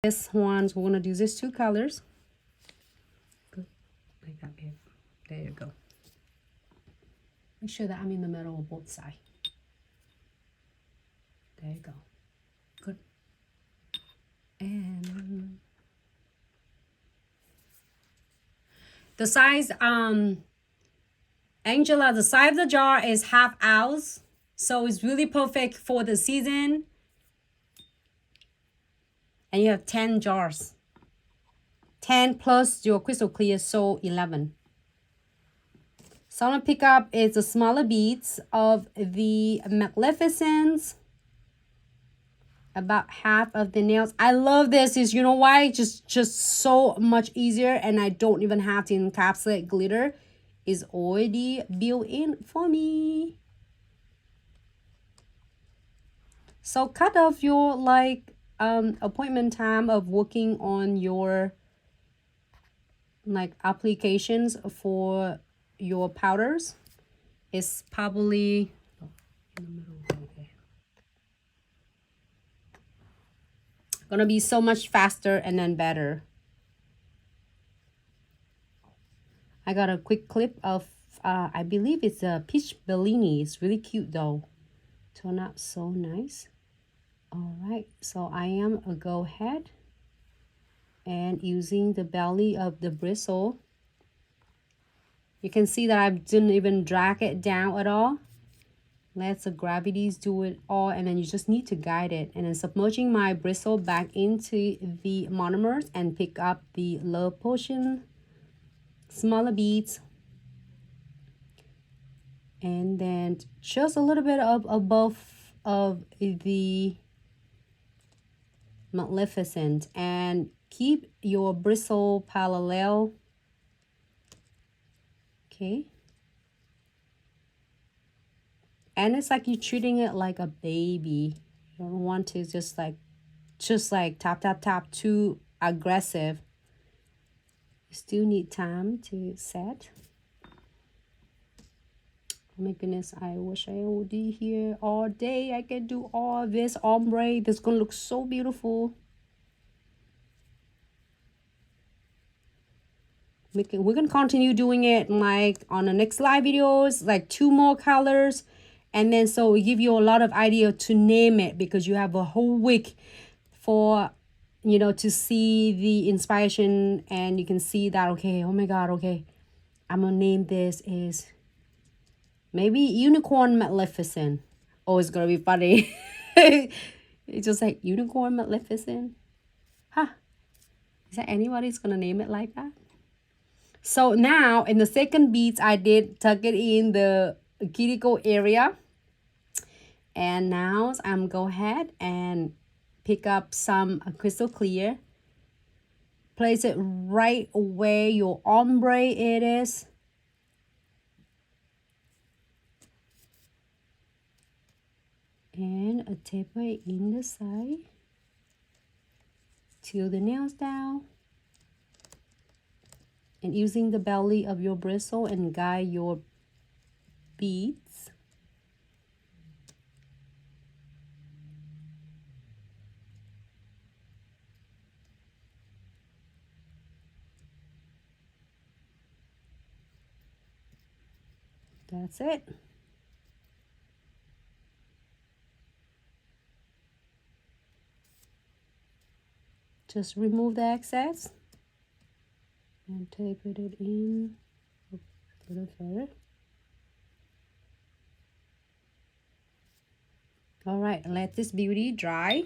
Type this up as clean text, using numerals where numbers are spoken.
This ones, we're gonna do these two colors. Good, like that. There you go. Make sure that I'm in the middle of both sides. There you go. Good. And the size, Angela, the size of the jar is 1/2 ounce. So it's really perfect for the season. And you have 10 jars. 10 plus your crystal clear, so 11. So I'm going to pick up is the smaller beads of the Magnificence. About half of the nails. I love this. Is you know why? Just so much easier, and I don't even have to encapsulate glitter. Is already built in for me. So cut off your like appointment time of working on your like applications for your powders. It's probably in the middle. Okay. Gonna be so much faster and then better. I got a quick clip of I believe it's a peach Bellini. It's really cute though. Turned out so nice. All right, so I am a go ahead and using the belly of the bristle. You can see that I didn't even drag it down at all. Let the gravities do it all, and then you just need to guide it. And then submerging my bristle back into the monomers and pick up the Love Potion smaller beads. And then just a little bit of above of the Magnificent, and keep your bristle parallel. Okay. And it's like you're treating it like a baby. You don't want to just like tap, tap, tap, too aggressive. You still need time to set. Oh my goodness, I wish I would be here all day. I can do all this ombre. This is gonna look so beautiful. We're gonna continue doing it like on the next live videos, like 2 more colors. And then so we give you a lot of idea to name it, because you have a whole week for, you know, to see the inspiration, and you can see that, okay, oh my god, okay, I'm gonna name this is maybe Unicorn Magnificent. Oh, it's gonna be funny. It's just like Unicorn Magnificent. Huh. Is that anybody's gonna name it like that? So now in the second beads, I did tuck it in the cuticle area. And now I'm go ahead and pick up some crystal clear. Place it right where your ombre it is. And a taper in the side. Till the nails down. And using the belly of your bristle and guide your beads. That's it. Just remove the excess and tape it in a little further. All right, let this beauty dry.